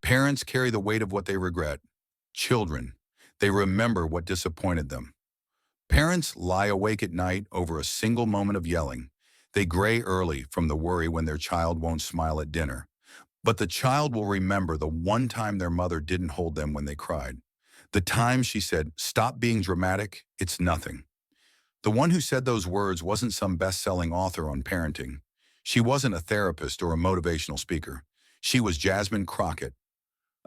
Parents carry the weight of what they regret. Children, they remember what disappointed them. Parents lie awake at night over a single moment of yelling. They gray early from the worry when their child won't smile at dinner. But the child will remember the one time their mother didn't hold them when they cried. The time she said, "Stop being dramatic, it's nothing." The one who said those words wasn't some best-selling author on parenting. She wasn't a therapist or a motivational speaker. She was Jasmine Crockett,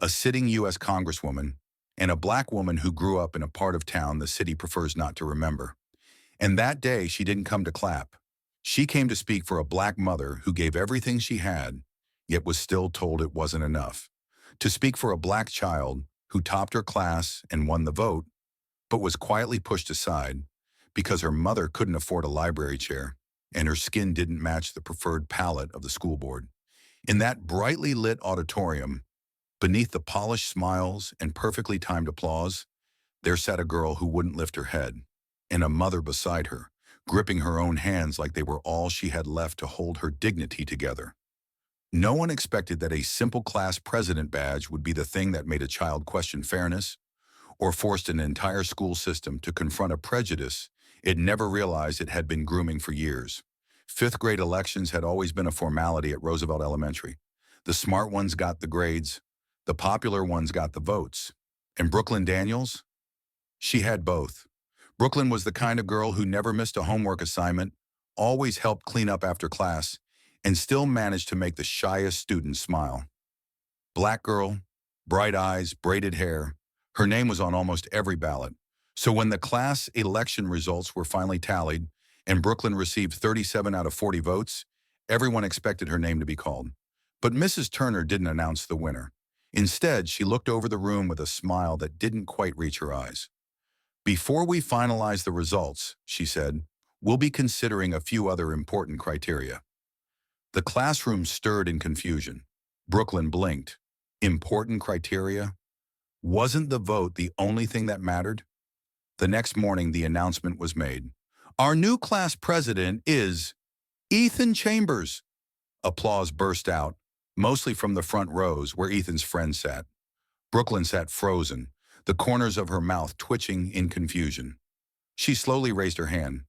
a sitting U.S. Congresswoman, and a black woman who grew up in a part of town the city prefers not to remember. And that day, she didn't come to clap. She came to speak for a black mother who gave everything she had, yet was still told it wasn't enough. To speak for a black child who topped her class and won the vote, but was quietly pushed aside because her mother couldn't afford a library chair and her skin didn't match the preferred palette of the school board. In that brightly lit auditorium, beneath the polished smiles and perfectly timed applause, there sat a girl who wouldn't lift her head, and a mother beside her, gripping her own hands like they were all she had left to hold her dignity together. No one expected that a simple class president badge would be the thing that made a child question fairness, or forced an entire school system to confront a prejudice it never realized it had been grooming for years. Fifth grade elections had always been a formality at Roosevelt Elementary. The smart ones got the grades, the popular ones got the votes. And Brooklyn Daniels? She had both. Brooklyn was the kind of girl who never missed a homework assignment, always helped clean up after class, and still managed to make the shyest students smile. Black girl, bright eyes, braided hair. Her name was on almost every ballot. So when the class election results were finally tallied and Brooklyn received 37 out of 40 votes, everyone expected her name to be called. But Mrs. Turner didn't announce the winner. Instead, she looked over the room with a smile that didn't quite reach her eyes. "Before we finalize the results," she said, "we'll be considering a few other important criteria." The classroom stirred in confusion. Brooklyn blinked. Important criteria? Wasn't the vote the only thing that mattered? The next morning, the announcement was made. "Our new class president is Ethan Chambers." Applause burst out, mostly from the front rows where Ethan's friends sat. Brooklyn sat frozen, the corners of her mouth twitching in confusion. She slowly raised her hand.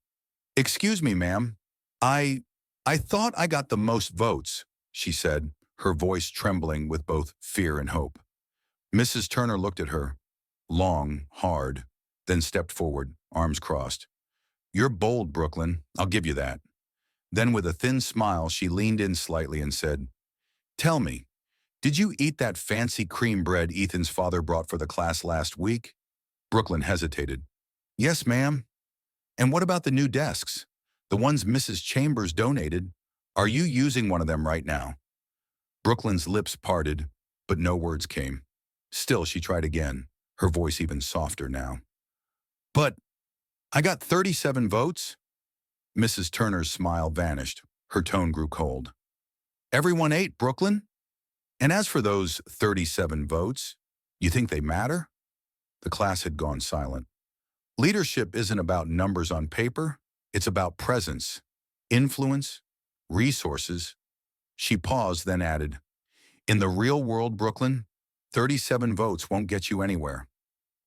"Excuse me, ma'am. I thought I got the most votes," she said, her voice trembling with both fear and hope. Mrs. Turner looked at her, long, hard, then stepped forward, arms crossed. "You're bold, Brooklyn. I'll give you that." Then with a thin smile, she leaned in slightly and said, "Tell me, did you eat that fancy cream bread Ethan's father brought for the class last week?" Brooklyn hesitated. "Yes, ma'am." "And what about the new desks? The ones Mrs. Chambers donated? Are you using one of them right now?" Brooklyn's lips parted, but no words came. Still, she tried again, her voice even softer now. "But I got 37 votes." Mrs. Turner's smile vanished. Her tone grew cold. "Everyone ate, Brooklyn? And as for those 37 votes, you think they matter?" The class had gone silent. Leadership isn't about numbers on paper. It's about presence, influence, resources. She paused, then added, "In the real world, Brooklyn, 37 votes won't get you anywhere.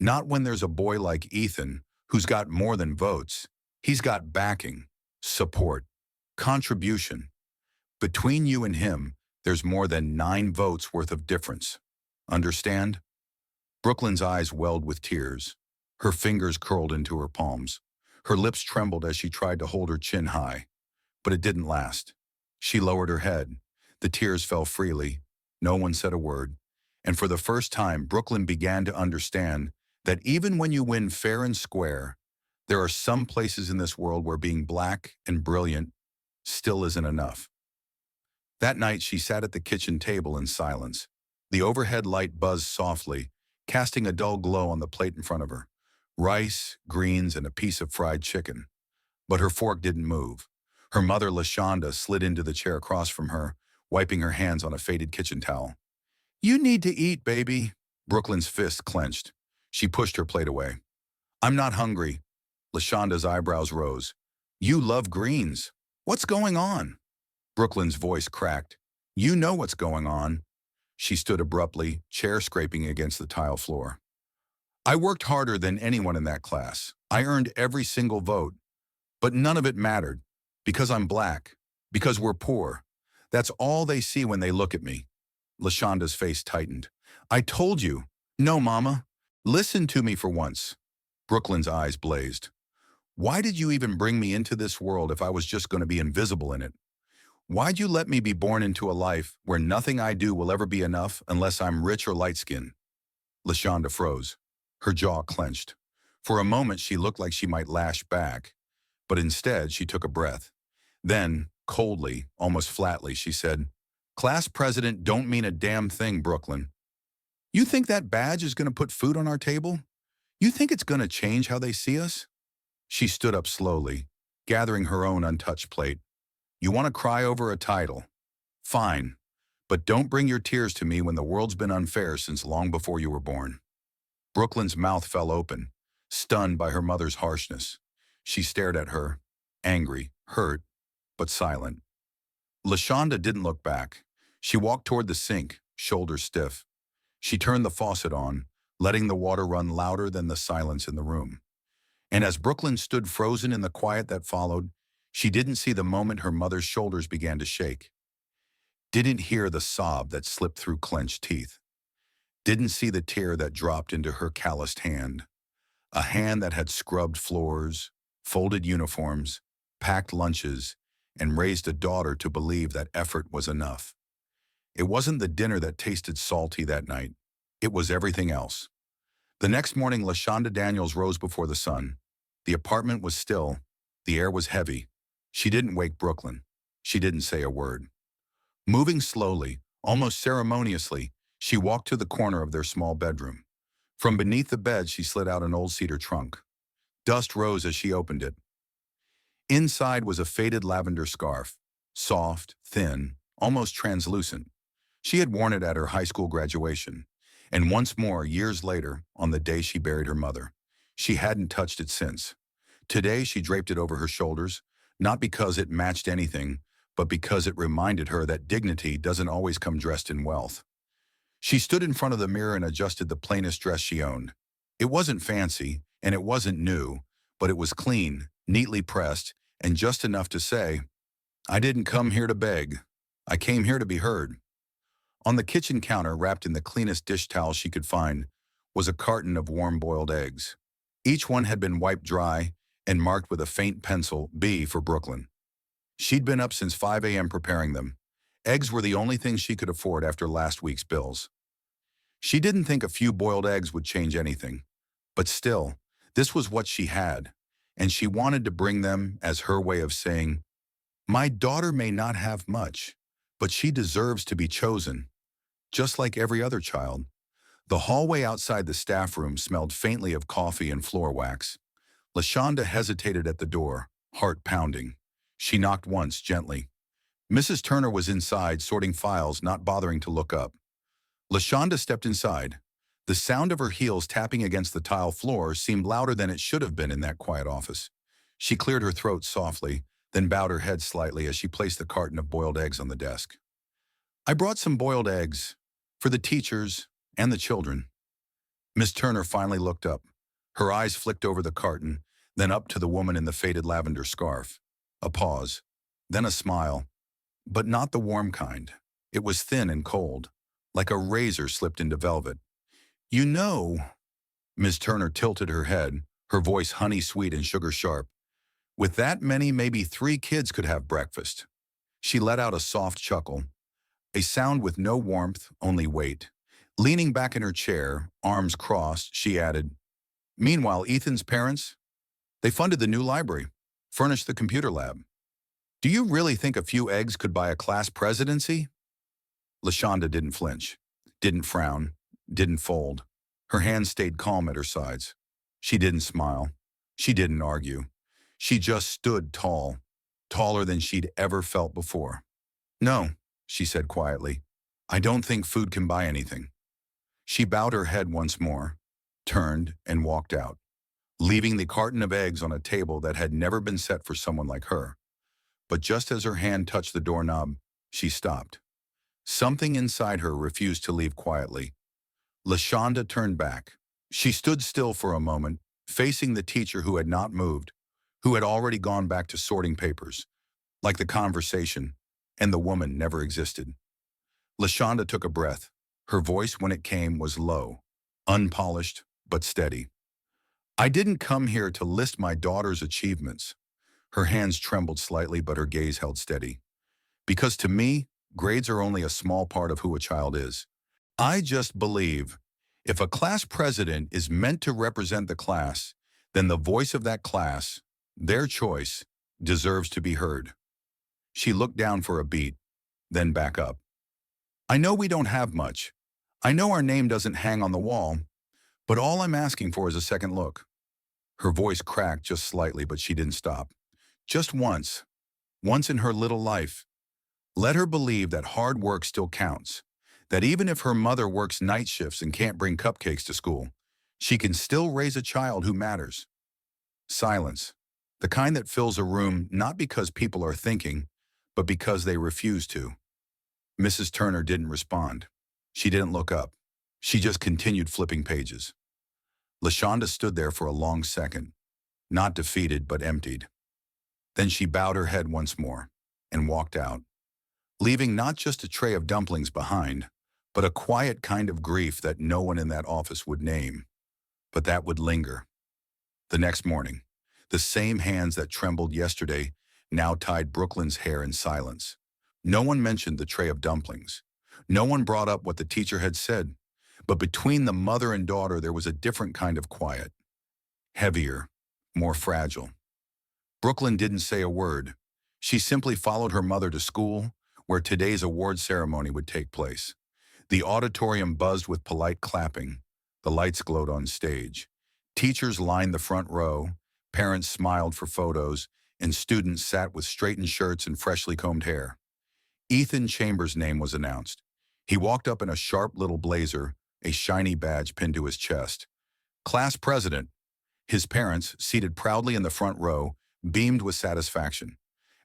Not when there's a boy like Ethan who's got more than votes. He's got backing, support, contribution. Between you and him, there's more than 9 votes worth of difference. Understand?" Brooklyn's eyes welled with tears. Her fingers curled into her palms. Her lips trembled as she tried to hold her chin high. But it didn't last. She lowered her head. The tears fell freely. No one said a word. And for the first time, Brooklyn began to understand that even when you win fair and square, there are some places in this world where being black and brilliant still isn't enough. That night, she sat at the kitchen table in silence. The overhead light buzzed softly, casting a dull glow on the plate in front of her. Rice, greens, and a piece of fried chicken. But her fork didn't move. Her mother, LaShonda, slid into the chair across from her, wiping her hands on a faded kitchen towel. "You need to eat, baby." Brooklyn's fist clenched. She pushed her plate away. "I'm not hungry." LaShonda's eyebrows rose. "You love greens. What's going on?" Brooklyn's voice cracked. "You know what's going on." She stood abruptly, chair scraping against the tile floor. I worked harder than anyone in that class. I earned every single vote, but none of it mattered. Because I'm black. Because we're poor. That's all they see when they look at me. LaShonda's face tightened. I told you. No, Mama. Listen to me for once. Brooklyn's eyes blazed. Why did you even bring me into this world if I was just going to be invisible in it? Why'd you let me be born into a life where nothing I do will ever be enough unless I'm rich or light-skinned? LaShonda froze. Her jaw clenched. For a moment, she looked like she might lash back, but instead, she took a breath. Then, coldly, almost flatly, she said, Class president don't mean a damn thing, Brooklyn. You think that badge is going to put food on our table? You think it's going to change how they see us? She stood up slowly, gathering her own untouched plate. You want to cry over a title? Fine, but don't bring your tears to me when the world's been unfair since long before you were born. Brooklyn's mouth fell open, stunned by her mother's harshness. She stared at her, angry, hurt, but silent. LaShonda didn't look back. She walked toward the sink, shoulders stiff. She turned the faucet on, letting the water run louder than the silence in the room. And as Brooklyn stood frozen in the quiet that followed, she didn't see the moment her mother's shoulders began to shake. Didn't hear the sob that slipped through clenched teeth. Didn't see the tear that dropped into her calloused hand. A hand that had scrubbed floors, folded uniforms, packed lunches, and raised a daughter to believe that effort was enough. It wasn't the dinner that tasted salty that night. It was everything else. The next morning, LaShonda Daniels rose before the sun. The apartment was still. The air was heavy. She didn't wake Brooklyn. She didn't say a word. Moving slowly, almost ceremoniously, she walked to the corner of their small bedroom. From beneath the bed, she slid out an old cedar trunk. Dust rose as she opened it. Inside was a faded lavender scarf, soft, thin, almost translucent. She had worn it at her high school graduation, and once more, years later, on the day she buried her mother. She hadn't touched it since. Today, she draped it over her shoulders, not because it matched anything, but because it reminded her that dignity doesn't always come dressed in wealth. She stood in front of the mirror and adjusted the plainest dress she owned. It wasn't fancy, and it wasn't new, but it was clean, neatly pressed, and just enough to say, I didn't come here to beg. I came here to be heard. On the kitchen counter, wrapped in the cleanest dish towel she could find, was a carton of warm boiled eggs. Each one had been wiped dry and marked with a faint pencil, B for Brooklyn. She'd been up since 5 a.m. preparing them. Eggs were the only thing she could afford after last week's bills. She didn't think a few boiled eggs would change anything. But still, this was what she had, and she wanted to bring them as her way of saying, my daughter may not have much, but she deserves to be chosen, just like every other child. The hallway outside the staff room smelled faintly of coffee and floor wax. LaShonda hesitated at the door, heart pounding. She knocked once, gently. Mrs. Turner was inside, sorting files, not bothering to look up. LaShonda stepped inside. The sound of her heels tapping against the tile floor seemed louder than it should have been in that quiet office. She cleared her throat softly, then bowed her head slightly as she placed the carton of boiled eggs on the desk. I brought some boiled eggs for the teachers and the children. Miss Turner finally looked up. Her eyes flicked over the carton, then up to the woman in the faded lavender scarf. A pause, then a smile, but not the warm kind. It was thin and cold, like a razor slipped into velvet. You know, Miss Turner tilted her head, her voice honey-sweet and sugar-sharp. With that many, maybe 3 kids could have breakfast. She let out a soft chuckle, a sound with no warmth, only weight. Leaning back in her chair, arms crossed, she added, meanwhile, Ethan's parents, they funded the new library, furnished the computer lab. Do you really think a few eggs could buy a class presidency? LaShonda didn't flinch, didn't frown, didn't fold. Her hands stayed calm at her sides. She didn't smile. She didn't argue. She just stood tall, taller than she'd ever felt before. No, she said quietly. I don't think food can buy anything. She bowed her head once more, turned, and walked out, leaving the carton of eggs on a table that had never been set for someone like her. But just as her hand touched the doorknob, she stopped. Something inside her refused to leave quietly. LaShonda turned back. She stood still for a moment, facing the teacher who had not moved, who had already gone back to sorting papers, like the conversation and the woman never existed. LaShonda took a breath. Her voice, when it came, was low, unpolished, but steady. I didn't come here to list my daughter's achievements. Her hands trembled slightly, but her gaze held steady. Because to me, grades are only a small part of who a child is. I just believe if a class president is meant to represent the class, then the voice of that class, their choice, deserves to be heard. She looked down for a beat, then back up. I know we don't have much. I know our name doesn't hang on the wall, but all I'm asking for is a second look. Her voice cracked just slightly, but she didn't stop. Just once in her little life. Let her believe that hard work still counts, that even if her mother works night shifts and can't bring cupcakes to school, she can still raise a child who matters. Silence, the kind that fills a room not because people are thinking, but because they refuse to. Mrs. Turner didn't respond. She didn't look up. She just continued flipping pages. LaShonda stood there for a long second, not defeated but emptied. Then she bowed her head once more and walked out, leaving not just a tray of dumplings behind, but a quiet kind of grief that no one in that office would name, but that would linger. The next morning, the same hands that trembled yesterday now tied Brooklyn's hair in silence. No one mentioned the tray of dumplings. No one brought up what the teacher had said, but between the mother and daughter there was a different kind of quiet, heavier, more fragile. Brooklyn didn't say a word. She simply followed her mother to school, where today's award ceremony would take place. The auditorium buzzed with polite clapping. The lights glowed on stage. Teachers lined the front row, parents smiled for photos, and students sat with straightened shirts and freshly combed hair. Ethan Chambers' name was announced. He walked up in a sharp little blazer, a shiny badge pinned to his chest. Class president. His parents, seated proudly in the front row, beamed with satisfaction.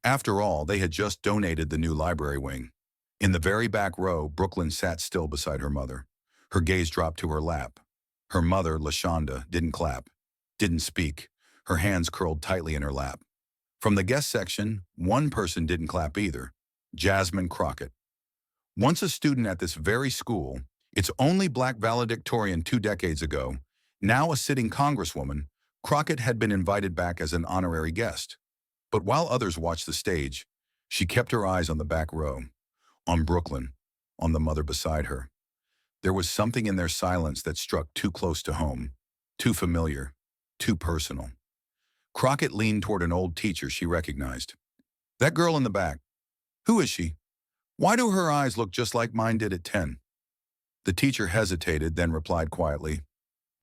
After all, they had just donated the new library wing. In the very back row, Brooklyn sat still beside her mother. Her gaze dropped to her lap. Her mother, LaShonda, didn't clap, didn't speak. Her hands curled tightly in her lap. From the guest section, one person didn't clap either. Jasmine Crockett. Once a student at this very school, its only black valedictorian 2 decades ago, now a sitting congresswoman, Crockett had been invited back as an honorary guest. But while others watched the stage, she kept her eyes on the back row, on Brooklyn, on the mother beside her. There was something in their silence that struck too close to home, too familiar, too personal. Crockett leaned toward an old teacher she recognized. That girl in the back. Who is she? Why do her eyes look just like mine did at 10? The teacher hesitated, then replied quietly,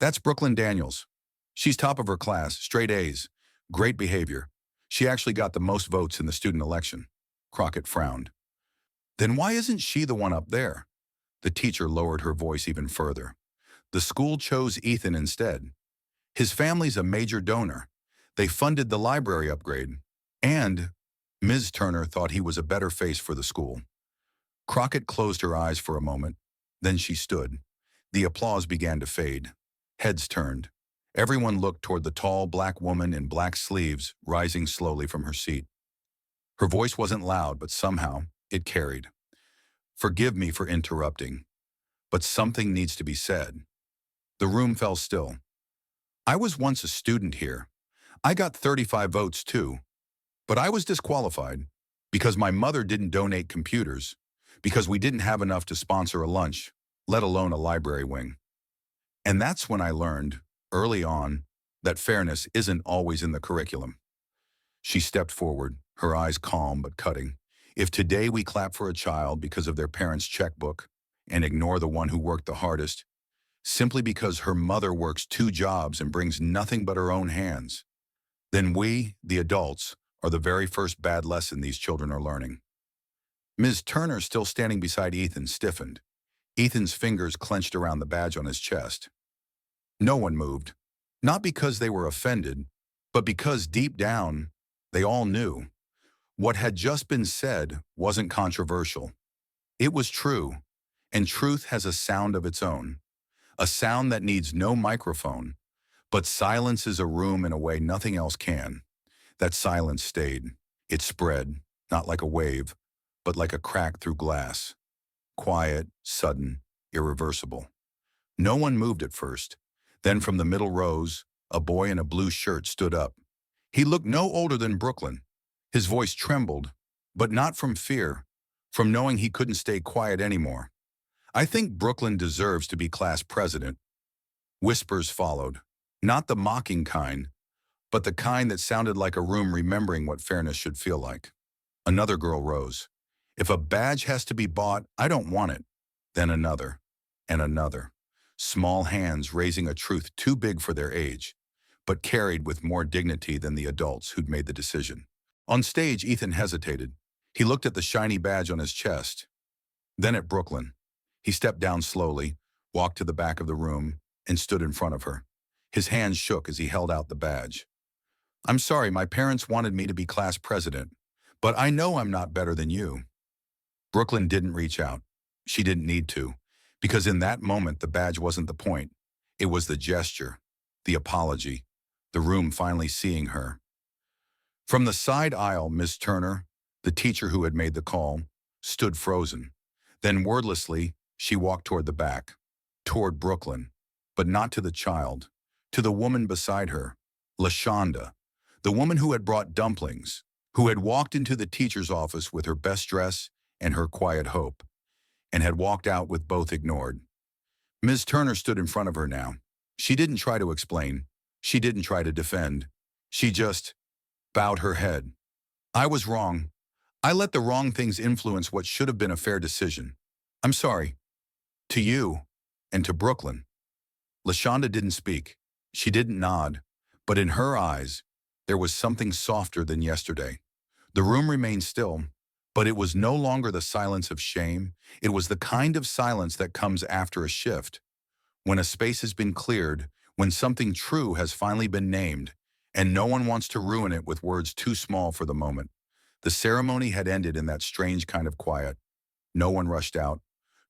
That's Brooklyn Daniels. She's top of her class, straight A's, great behavior. She actually got the most votes in the student election. Crockett frowned. Then why isn't she the one up there? The teacher lowered her voice even further. The school chose Ethan instead. His family's a major donor. They funded the library upgrade. And Ms. Turner thought he was a better face for the school. Crockett closed her eyes for a moment. Then she stood. The applause began to fade. Heads turned. Everyone looked toward the tall black woman in black sleeves rising slowly from her seat. Her voice wasn't loud, but somehow it carried. Forgive me for interrupting, but something needs to be said. The room fell still. I was once a student here. I got 35 votes too, but I was disqualified because my mother didn't donate computers, because we didn't have enough to sponsor a lunch, let alone a library wing. And that's when I learned, early on, that fairness isn't always in the curriculum. She stepped forward, her eyes calm but cutting. If today we clap for a child because of their parents' checkbook and ignore the one who worked the hardest, simply because her mother works 2 jobs and brings nothing but her own hands, then we, the adults, are the very first bad lesson these children are learning. Ms. Turner, still standing beside Ethan, stiffened. Ethan's fingers clenched around the badge on his chest. No one moved, not because they were offended, but because deep down, they all knew. What had just been said wasn't controversial. It was true, and truth has a sound of its own, a sound that needs no microphone, but silences a room in a way nothing else can. That silence stayed. It spread, not like a wave, but like a crack through glass. Quiet, sudden, irreversible. No one moved at first. Then from the middle rows, a boy in a blue shirt stood up. He looked no older than Brooklyn. His voice trembled, but not from fear, from knowing he couldn't stay quiet anymore. I think Brooklyn deserves to be class president. Whispers followed. Not the mocking kind, but the kind that sounded like a room remembering what fairness should feel like. Another girl rose. If a badge has to be bought, I don't want it. Then another, and another. Small hands raising a truth too big for their age, but carried with more dignity than the adults who'd made the decision. On stage, Ethan hesitated. He looked at the shiny badge on his chest, then at Brooklyn. He stepped down slowly, walked to the back of the room, and stood in front of her. His hands shook as he held out the badge. I'm sorry, my parents wanted me to be class president, but I know I'm not better than you. Brooklyn didn't reach out. She didn't need to, because in that moment the badge wasn't the point. It was the gesture, the apology, the room finally seeing her. From the side aisle, Miss Turner, the teacher who had made the call, stood frozen. Then wordlessly, she walked toward the back, toward Brooklyn, but not to the child, to the woman beside her, LaShonda, the woman who had brought dumplings, who had walked into the teacher's office with her best dress and her quiet hope, and had walked out with both ignored. Ms. Turner stood in front of her now. She didn't try to explain. She didn't try to defend. She just bowed her head. I was wrong. I let the wrong things influence what should have been a fair decision. I'm sorry. To you, and to Brooklyn. LaShonda didn't speak. She didn't nod. But in her eyes, there was something softer than yesterday. The room remained still, but it was no longer the silence of shame. It was the kind of silence that comes after a shift. When a space has been cleared, when something true has finally been named, and no one wants to ruin it with words too small for the moment. The ceremony had ended in that strange kind of quiet. No one rushed out.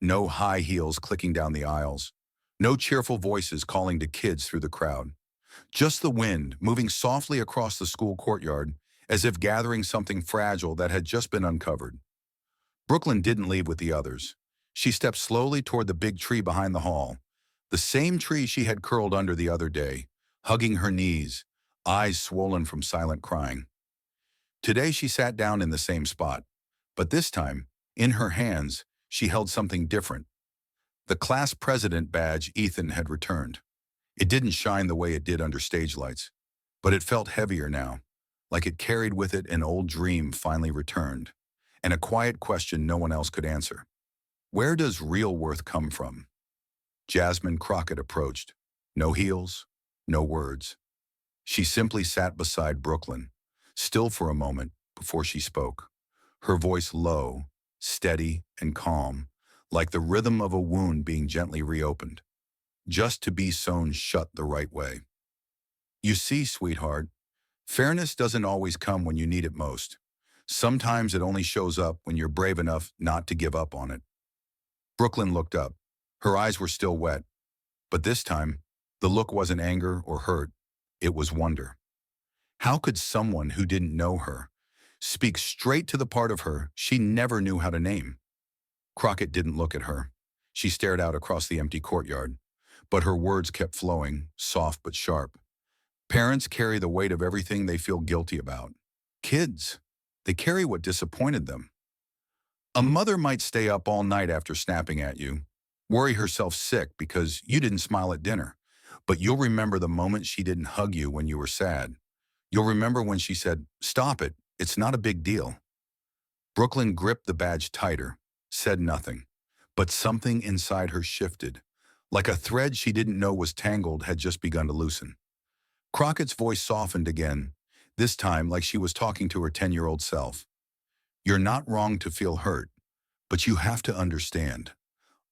No high heels clicking down the aisles. No cheerful voices calling to kids through the crowd. Just the wind moving softly across the school courtyard, as if gathering something fragile that had just been uncovered. Brooklyn didn't leave with the others. She stepped slowly toward the big tree behind the hall, the same tree she had curled under the other day, hugging her knees, eyes swollen from silent crying. Today she sat down in the same spot, but this time, in her hands, she held something different. The class president badge Ethan had returned. It didn't shine the way it did under stage lights, but it felt heavier now, like it carried with it an old dream finally returned, and a quiet question no one else could answer. Where does real worth come from? Jasmine Crockett approached. No heels, no words. She simply sat beside Brooklyn, still for a moment before she spoke, her voice low, steady, and calm, like the rhythm of a wound being gently reopened, just to be sewn shut the right way. You see, sweetheart, fairness doesn't always come when you need it most. Sometimes it only shows up when you're brave enough not to give up on it. Brooklyn looked up. Her eyes were still wet, but this time, the look wasn't anger or hurt. It was wonder. How could someone who didn't know her speak straight to the part of her she never knew how to name? Crockett didn't look at her. She stared out across the empty courtyard, but her words kept flowing, soft but sharp. Parents carry the weight of everything they feel guilty about. Kids, they carry what disappointed them. A mother might stay up all night after snapping at you, worry herself sick because you didn't smile at dinner, but you'll remember the moment she didn't hug you when you were sad. You'll remember when she said, "Stop it, it's not a big deal." Brooklyn gripped the badge tighter, said nothing, but something inside her shifted, like a thread she didn't know was tangled had just begun to loosen. Crockett's voice softened again, this time like she was talking to her 10-year-old self. You're not wrong to feel hurt, but you have to understand.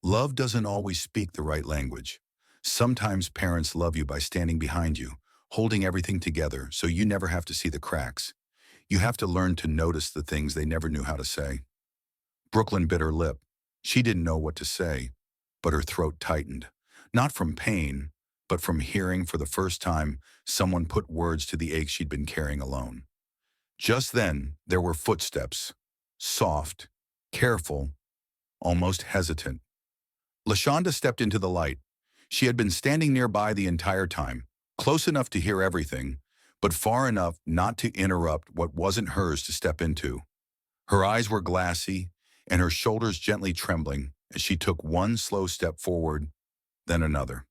Love doesn't always speak the right language. Sometimes parents love you by standing behind you, holding everything together so you never have to see the cracks. You have to learn to notice the things they never knew how to say. Brooklyn bit her lip. She didn't know what to say, but her throat tightened. Not from pain, but from hearing for the first time someone put words to the ache she'd been carrying alone. Just then, there were footsteps. Soft, careful, almost hesitant. LaShonda stepped into the light. She had been standing nearby the entire time, close enough to hear everything, but far enough not to interrupt what wasn't hers to step into. Her eyes were glassy, and her shoulders gently trembling as she took one slow step forward, then another.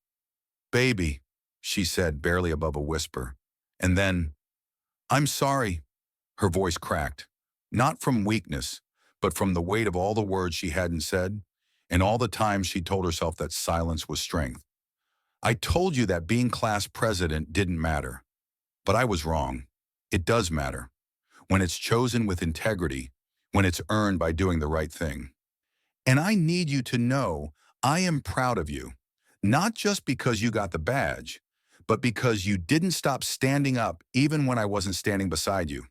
"Baby," she said, barely above a whisper. And then, "I'm sorry." Her voice cracked, not from weakness, but from the weight of all the words she hadn't said, and all the times she told herself that silence was strength. "I told you that being class president didn't matter. But I was wrong. It does matter. When it's chosen with integrity, when it's earned by doing the right thing. And I need you to know I am proud of you, not just because you got the badge, but because you didn't stop standing up even when I wasn't standing beside you."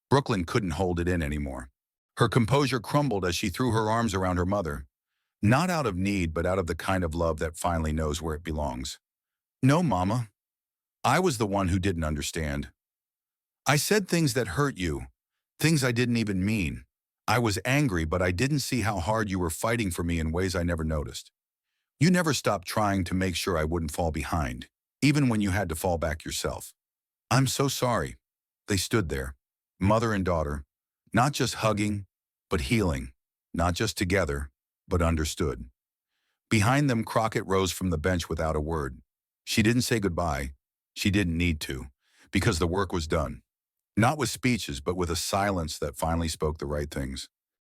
Brooklyn couldn't hold it in anymore. Her composure crumbled as she threw her arms around her mother, not out of need, but out of the kind of love that finally knows where it belongs. "No, Mama. I was the one who didn't understand. I said things that hurt you, things I didn't even mean. I was angry, but I didn't see how hard you were fighting for me in ways I never noticed. You never stopped trying to make sure I wouldn't fall behind, even when you had to fall back yourself. I'm so sorry." They stood there, mother and daughter, not just hugging, but healing, not just together, but understood. Behind them, Crockett rose from the bench without a word. She didn't say goodbye. She didn't need to, because the work was done. Not with speeches, but with a silence that finally spoke the right things.